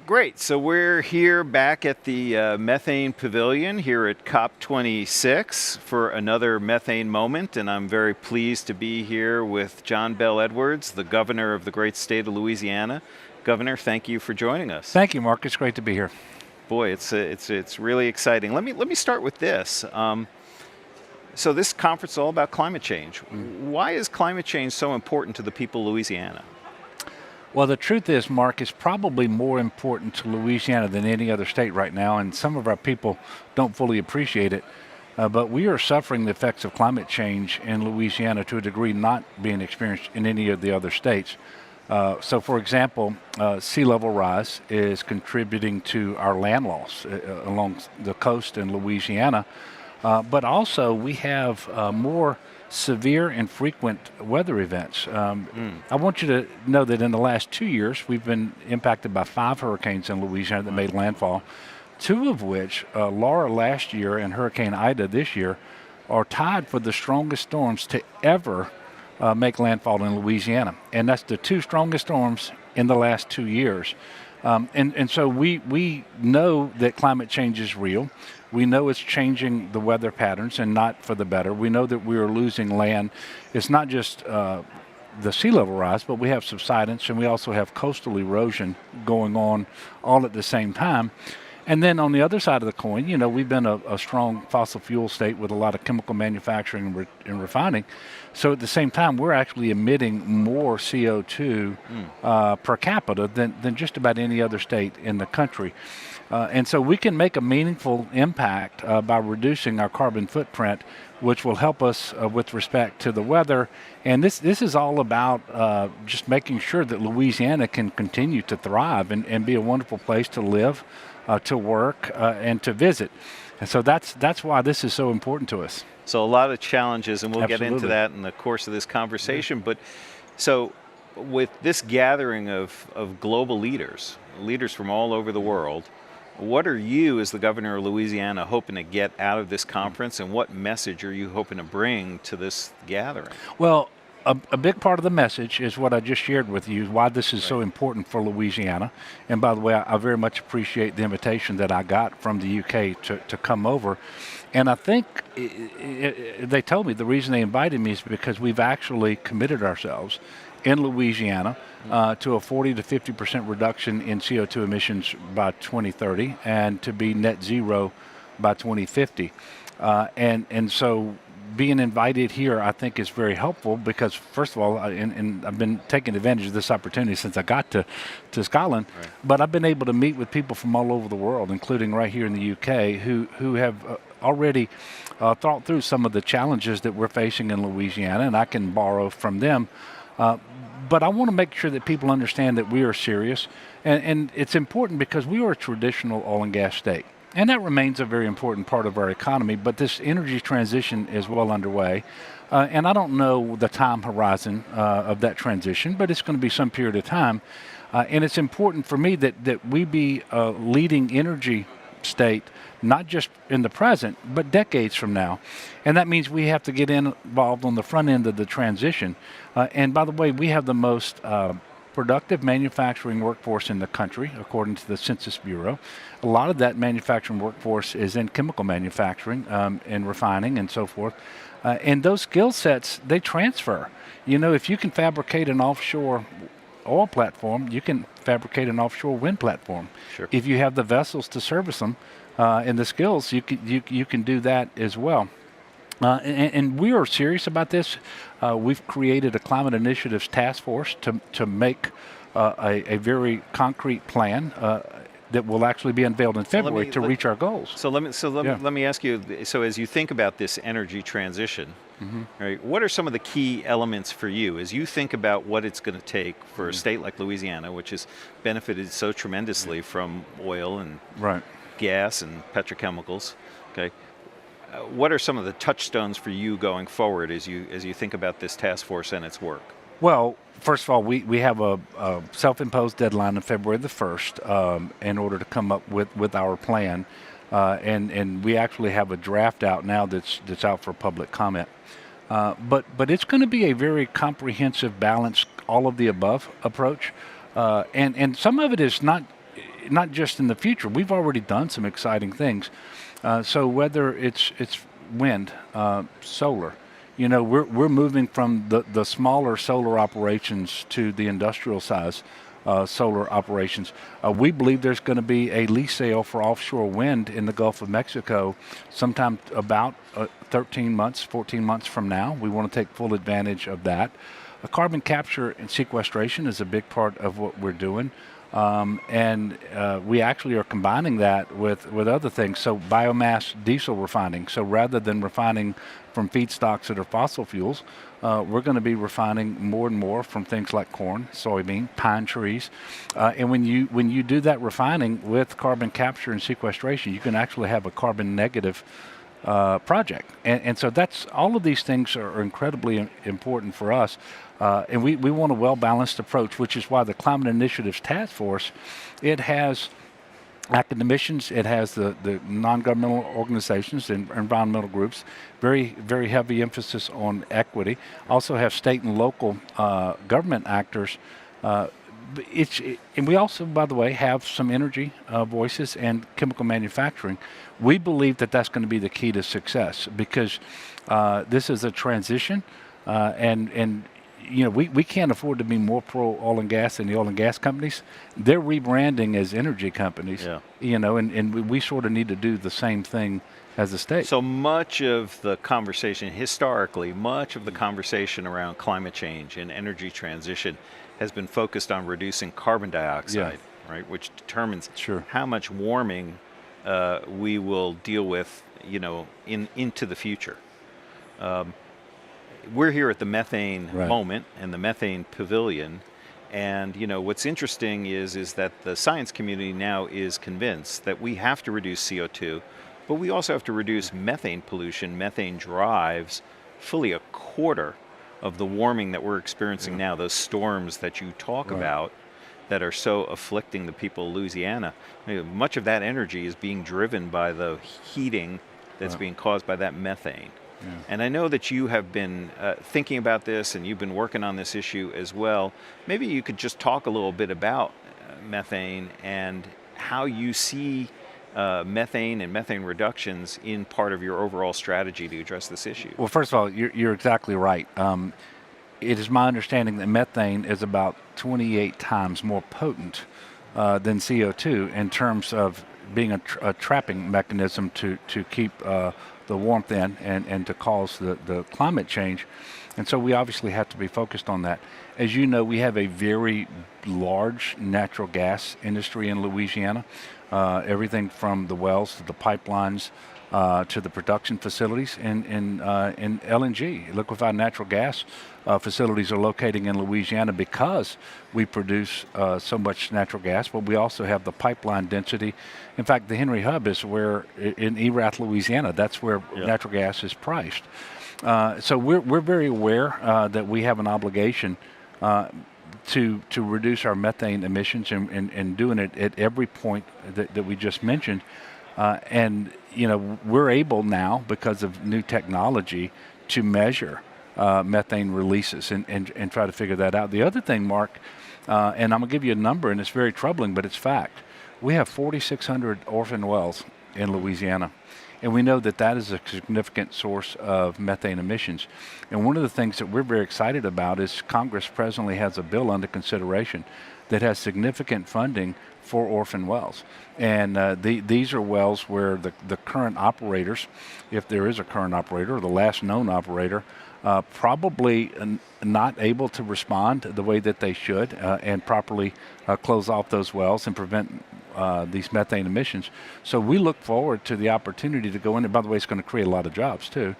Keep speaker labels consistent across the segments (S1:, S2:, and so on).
S1: Great. So we're here back at the Methane Pavilion here at COP26 for another methane moment, and I'm very pleased to be here with John Bell Edwards, the governor of the great state of Louisiana. Governor, thank you for joining us.
S2: Thank you, Mark. It's great to be here.
S1: Boy, it's really exciting. Let me start with this. So this conference is all about climate change. Why is climate change so important to the people of Louisiana?
S2: Well, the truth is, Mark, it's probably more important to Louisiana than any other state right now, and some of our people don't fully appreciate it. But we are suffering the effects of climate change in Louisiana to a degree not being experienced in any of the other states. So, for example, sea level rise is contributing to our land loss along the coast in Louisiana. But also, we have more severe and frequent weather events. I want you to know that in the last 2 years, we've been impacted by 5 hurricanes in Louisiana that made landfall, 2 of which, Laura last year and Hurricane Ida this year, are tied for the strongest storms to ever make landfall in Louisiana. And that's the 2 strongest storms in the last 2 years. And so we know that climate change is real. We know it's changing the weather patterns and not for the better. We know that we are losing land. It's not just the sea level rise, but we have subsidence and we also have coastal erosion going on all at the same time. And then on the other side of the coin, you know, we've been a strong fossil fuel state with a lot of chemical manufacturing and refining. So at the same time, we're actually emitting more CO2 per capita than just about any other state in the country. And so we can make a meaningful impact by reducing our carbon footprint, which will help us with respect to the weather. And this is all about just making sure that Louisiana can continue to thrive and be a wonderful place to live, to work, and to visit. And so that's why this is so important to us.
S1: So a lot of challenges, and we'll
S2: Absolutely.
S1: get into that in the course of this conversation. But so with this gathering of global leaders from all over the world, what are you, as the governor of Louisiana, hoping to get out of this conference, and what message are you hoping to bring to this gathering?
S2: Well, a big part of the message is what I just shared with you, why this is so important for Louisiana. And by the way, I very much appreciate the invitation that I got from the UK to come over. And I think they told me the reason they invited me is because we've actually committed ourselves in Louisiana to a 40 to 50% reduction in CO2 emissions by 2030 and to be net zero by 2050. And so being invited here, I think, is very helpful because, first of all, and I've been taking advantage of this opportunity since I got to Scotland, right. But I've been able to meet with people from all over the world, including right here in the UK, who have already thought through some of the challenges that we're facing in Louisiana, and I can borrow from them. But I want to make sure that people understand that we are serious, and it's important because we are a traditional oil and gas state. And that remains a very important part of our economy, but this energy transition is well underway. And I don't know the time horizon of that transition, but it's going to be some period of time. And it's important for me that we be a leading energy state, not just in the present, but decades from now. And that means we have to get involved on the front end of the transition. And by the way, we have the most productive manufacturing workforce in the country, according to the Census Bureau. A lot of that manufacturing workforce is in chemical manufacturing and refining and so forth. And those skill sets, they transfer. You know, if you can fabricate an offshore oil platform, you can fabricate an offshore wind platform.
S1: Sure.
S2: If you have the vessels to service them and the skills, you can do that as well. And we are serious about this. We've created a climate initiatives task force to make a very concrete plan that will actually be unveiled in February to reach our goals.
S1: So let me ask you. So as you think about this energy transition, right? What are some of the key elements for you as you think about what it's going to take for a state like Louisiana, which has benefited so tremendously from oil and gas and petrochemicals? Okay. What are some of the touchstones for you going forward as you think about this task force and its work?
S2: Well, first of all, we have a self-imposed deadline of February the 1st in order to come up with our plan. And we actually have a draft out now that's out for public comment. But it's going to be a very comprehensive, balanced, all of the above approach. And some of it is not not just in the future. We've already done some exciting things. So whether it's wind, solar, we're moving from the smaller solar operations to the industrial size solar operations. We believe there's going to be a lease sale for offshore wind in the Gulf of Mexico sometime about 13 months, 14 months from now. We want to take full advantage of that. Carbon capture and sequestration is a big part of what we're doing. And we actually are combining that with other things. So biomass diesel refining. So rather than refining from feedstocks that are fossil fuels, we're going to be refining more and more from things like corn, soybean, pine trees. And when you do that refining with carbon capture and sequestration, you can actually have a carbon negative project. And so that's all of these things are incredibly important for us. And we want a well-balanced approach, which is why the Climate Initiatives Task Force, it has academicians, it has the non-governmental organizations and environmental groups, very, very heavy emphasis on equity. Also have state and local government actors. And we also, by the way, have some energy voices and chemical manufacturing. We believe that that's going to be the key to success because this is a transition, and we can't afford to be more pro oil and gas than the oil and gas companies. They're rebranding as energy companies, and we sort of need to do the same thing as a state.
S1: So much of the conversation, historically, much of the conversation around climate change and energy transition has been focused on reducing carbon dioxide, right, which determines how much warming we will deal with, into the future. We're here at the methane moment and the methane pavilion, and what's interesting is that the science community now is convinced that we have to reduce CO2, but we also have to reduce methane pollution. Methane drives fully a quarter of the warming that we're experiencing now, those storms that you talk about that are so afflicting the people of Louisiana. Much of that energy is being driven by the heating that's being caused by that methane. And I know that you have been thinking about this and you've been working on this issue as well. Maybe you could just talk a little bit about methane and how you see methane and methane reductions in part of your overall strategy to address this issue.
S2: Well, first of all, you're exactly right. It is my understanding that methane is about 28 times more potent than CO2 in terms of being a trapping mechanism to keep the warmth in and to cause the climate change. And so we obviously have to be focused on that. As you know, we have a very large natural gas industry in Louisiana. Everything from the wells to the pipelines to the production facilities and LNG, liquefied natural gas facilities are located in Louisiana because we produce so much natural gas, but we also have the pipeline density. In fact, the Henry Hub is where, in Erath, Louisiana, that's where natural gas is priced. So we're very aware that we have an obligation to reduce our methane emissions and doing it at every point that we just mentioned. And we're able now, because of new technology, to measure methane releases and try to figure that out. The other thing, Mark, and I'm going to give you a number, and it's very troubling, but it's fact. We have 4,600 orphan wells in Louisiana. And we know that that is a significant source of methane emissions. And one of the things that we're very excited about is Congress presently has a bill under consideration that has significant funding for orphan wells. And these are wells where the current operators, if there is a current operator or the last known operator, probably not able to respond the way that they should and properly close off those wells and prevent these methane emissions. So we look forward to the opportunity to go in, and by the way, it's going to create a lot of jobs too,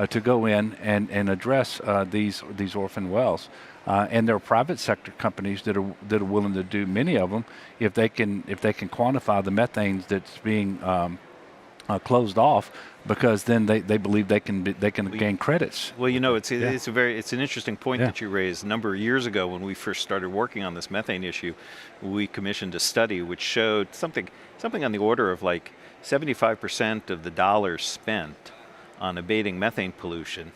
S2: to go in and address these orphan wells. And there are private sector companies that are willing to do many of them if they can quantify the methane that's being closed off, because then they believe they can gain credits.
S1: Well, it's an interesting point that you raised. A number of years ago, when we first started working on this methane issue, we commissioned a study which showed something on the order of like 75% of the dollars spent on abating methane pollution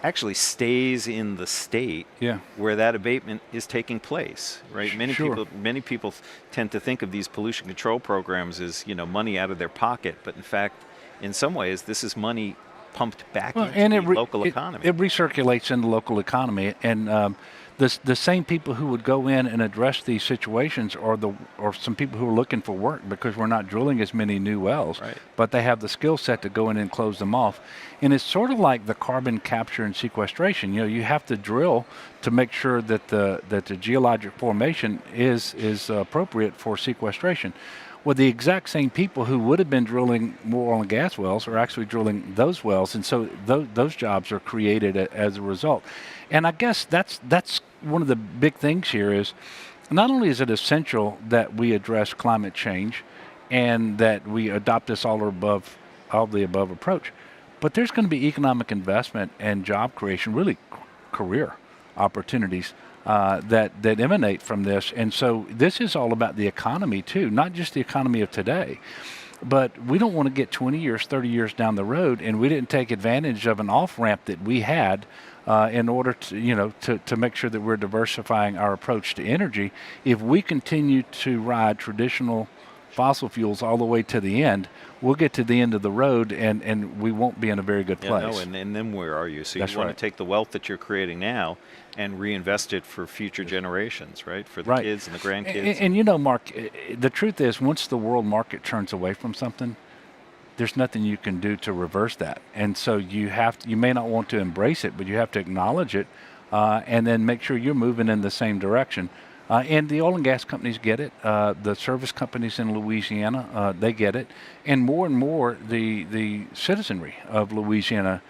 S1: actually stays in the state
S2: Yeah.
S1: where that abatement is taking place, right?
S2: Sure.
S1: Many people tend to think of these pollution control programs as, money out of their pocket, but in fact, in some ways, this is money pumped back
S2: Well,
S1: into
S2: and
S1: the local economy.
S2: it recirculates in the local economy, and the same people who would go in and address these situations are some people who are looking for work because we're not drilling as many new wells,
S1: Right.
S2: but they have the skill set to go in and close them off. And it's sort of like the carbon capture and sequestration. You have to drill to make sure that the geologic formation is appropriate for sequestration. Well, the exact same people who would have been drilling more oil and gas wells are actually drilling those wells, and so those jobs are created as a result. And I guess that's one of the big things here is not only is it essential that we address climate change and that we adopt this all the above approach, but there's going to be economic investment and job creation, really career opportunities that emanate from this. And so this is all about the economy too, not just the economy of today. But we don't want to get 20 years, 30 years down the road, and we didn't take advantage of an off-ramp that we had in order to make sure that we're diversifying our approach to energy. If we continue to ride traditional fossil fuels all the way to the end, we'll get to the end of the road and we won't be in a very good place.
S1: Yeah, no, and then where are you? So
S2: That's
S1: you want
S2: right.
S1: to take the wealth that you're creating now and reinvest it for future generations, right? For the
S2: Right.
S1: kids and the grandkids.
S2: And Mark, the truth is, once the world market turns away from something, there's nothing you can do to reverse that. And so you may not want to embrace it, but you have to acknowledge it, and then make sure you're moving in the same direction. And the oil and gas companies get it. The service companies in Louisiana, they get it. And more, the citizenry of Louisiana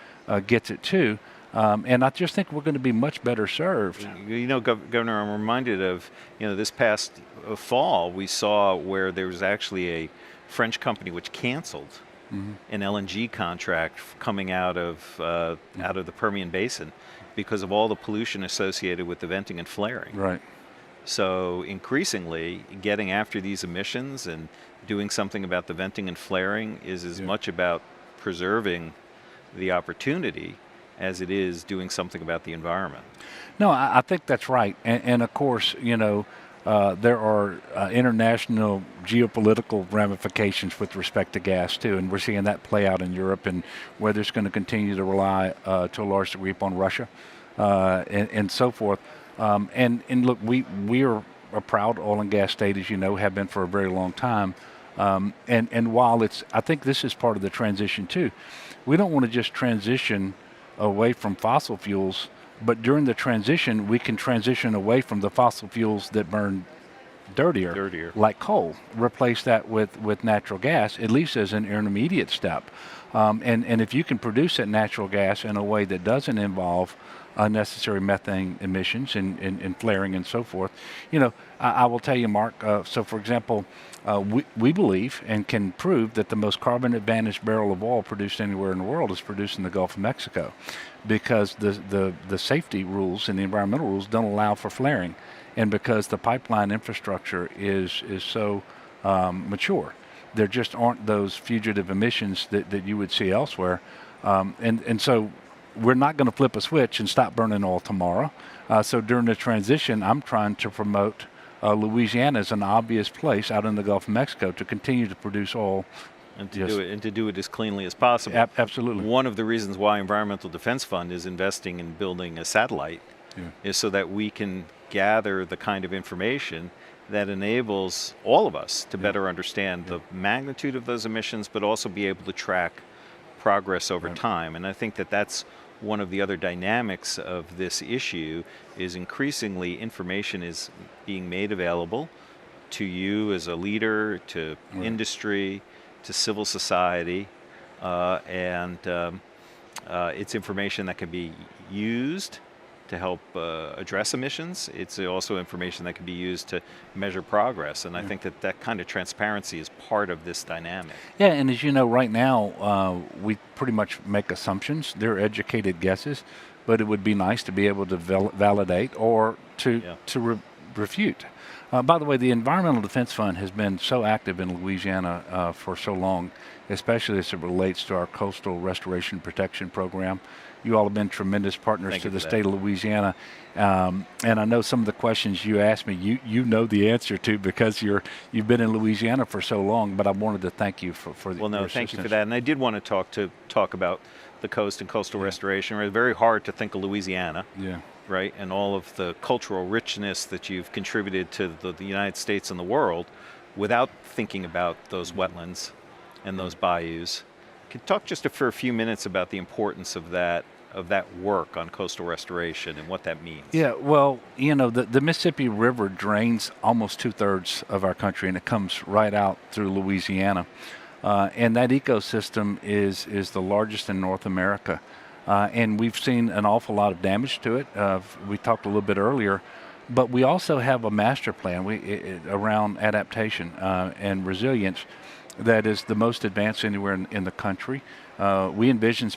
S2: gets it too. And I just think we're going to be much better served.
S1: Governor, I'm reminded of, this past fall, we saw where there was actually a French company which canceled an LNG contract coming out of the Permian Basin because of all the pollution associated with the venting and flaring.
S2: Right.
S1: So increasingly, getting after these emissions and doing something about the venting and flaring is as much about preserving the opportunity as it is doing something about the environment.
S2: No, I think that's right. And of course, there are international geopolitical ramifications with respect to gas too, and we're seeing that play out in Europe, and where there's going to continue to rely to a large degree upon Russia and so forth. And look, we are a proud oil and gas state, as you know, have been for a very long time. And while I think this is part of the transition too. We don't want to just transition away from fossil fuels, but during the transition, we can transition away from the fossil fuels that burn dirtier, like coal. Replace that with natural gas, at least as an intermediate step. And if you can produce that natural gas in a way that doesn't involve unnecessary methane emissions and flaring and so forth, I will tell you, Mark, so for example, we believe and can prove that the most carbon advantaged barrel of oil produced anywhere in the world is produced in the Gulf of Mexico, because the safety rules and the environmental rules don't allow for flaring, and because the pipeline infrastructure is so mature. There just aren't those fugitive emissions that you would see elsewhere. And so we're not going to flip a switch and stop burning oil tomorrow. So during the transition, I'm trying to promote Louisiana as an obvious place out in the Gulf of Mexico to continue to produce oil.
S1: And to do it as cleanly as possible.
S2: Absolutely.
S1: One of the reasons why Environmental Defense Fund is investing in building a satellite is so that we can gather the kind of information that enables all of us to better understand the magnitude of those emissions, but also be able to track progress over time. And I think that that's one of the other dynamics of this issue, is increasingly information is being made available to you as a leader, to industry, to civil society, and it's information that can be used to help address emissions. It's also information that can be used to measure progress, and I think that kind of transparency is part of this dynamic.
S2: Yeah, and as you know, right now, we pretty much make assumptions. They're educated guesses, but it would be nice to be able to validate or to refute. By the way, the Environmental Defense Fund has been so active in Louisiana for so long, especially as it relates to our coastal restoration protection program. You all have been tremendous partners
S1: Thank
S2: to
S1: you
S2: the
S1: for that.
S2: state of Louisiana. And I know some of the questions you asked me, you know the answer to because you've been in Louisiana for so long, but I wanted to thank you for
S1: Well, no,
S2: your
S1: thank you for
S2: assistance.
S1: that. And I did want to talk about the coast and coastal restoration. It's very hard to think of Louisiana,
S2: Yeah.
S1: right, and all of the cultural richness that you've contributed to the United States and the world without thinking about those wetlands and those bayous. Can you talk just for a few minutes about the importance of that work on coastal restoration and what that means?
S2: Yeah, well, the Mississippi River drains almost 2/3 of our country, and it comes right out through Louisiana. And that ecosystem is the largest in North America. And we've seen an awful lot of damage to it. We talked a little bit earlier, but we also have a master plan around adaptation and resilience that is the most advanced anywhere in the country. We envision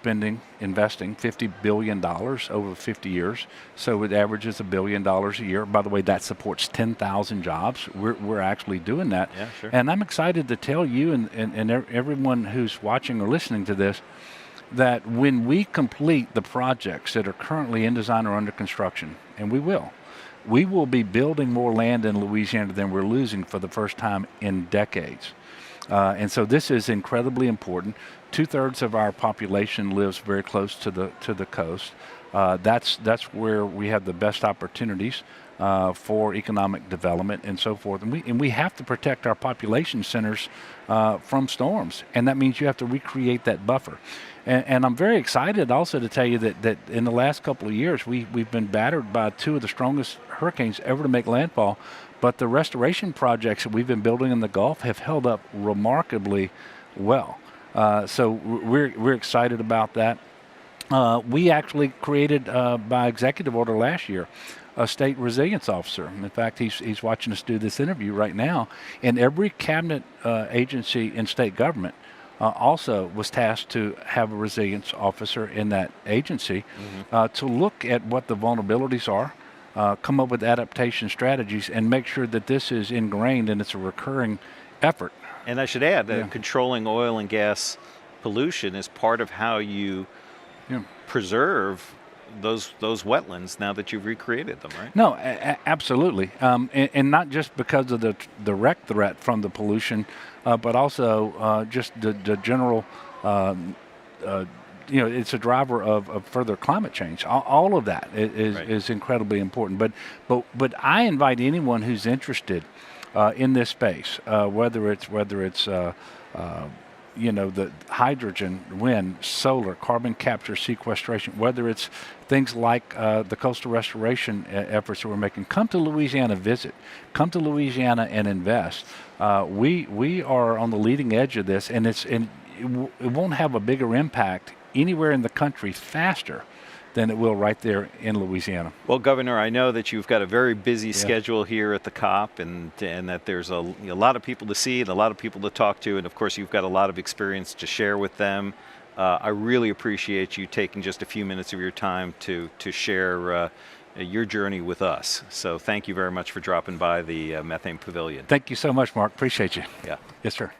S2: investing $50 billion over 50 years, so it averages $1 billion a year. By the way, that supports 10,000 jobs. We're actually doing that.
S1: Yeah, sure.
S2: And I'm excited to tell you and everyone who's watching or listening to this that when we complete the projects that are currently in design or under construction, and we will be building more land in Louisiana than we're losing for the first time in decades. And so this is incredibly important. 2/3 of our population lives very close to the coast. That's where we have the best opportunities for economic development and so forth. And we have to protect our population centers from storms, and that means you have to recreate that buffer. And I'm very excited also to tell you that in the last couple of years we've been battered by 2 of the strongest hurricanes ever to make landfall. But the restoration projects that we've been building in the Gulf have held up remarkably well. So we're excited about that. We actually created by executive order last year a state resilience officer. In fact, he's watching us do this interview right now. And every cabinet agency in state government also was tasked to have a resilience officer in that agency to look at what the vulnerabilities are. Come up with adaptation strategies and make sure that this is ingrained and it's a recurring effort.
S1: And I should add that controlling oil and gas pollution is part of how you preserve those wetlands now that you've recreated them, right?
S2: No, absolutely, and not just because of the direct threat from the pollution, but also just the general. It's a driver of further climate change. All of that is incredibly important. But I invite anyone who's interested in this space, whether it's the hydrogen, wind, solar, carbon capture, sequestration, whether it's things like the coastal restoration efforts that we're making. Come to Louisiana, visit. Come to Louisiana and invest. We are on the leading edge of this, and it won't have a bigger impact anywhere in the country faster than it will right there in Louisiana.
S1: Well, Governor, I know that you've got a very busy schedule here at the COP, and that there's a lot of people to see and a lot of people to talk to, and of course you've got a lot of experience to share with them. I really appreciate you taking just a few minutes of your time to share your journey with us. So thank you very much for dropping by the Methane Pavilion.
S2: Thank you so much, Mark. Appreciate you.
S1: Yeah.
S2: Yes, sir.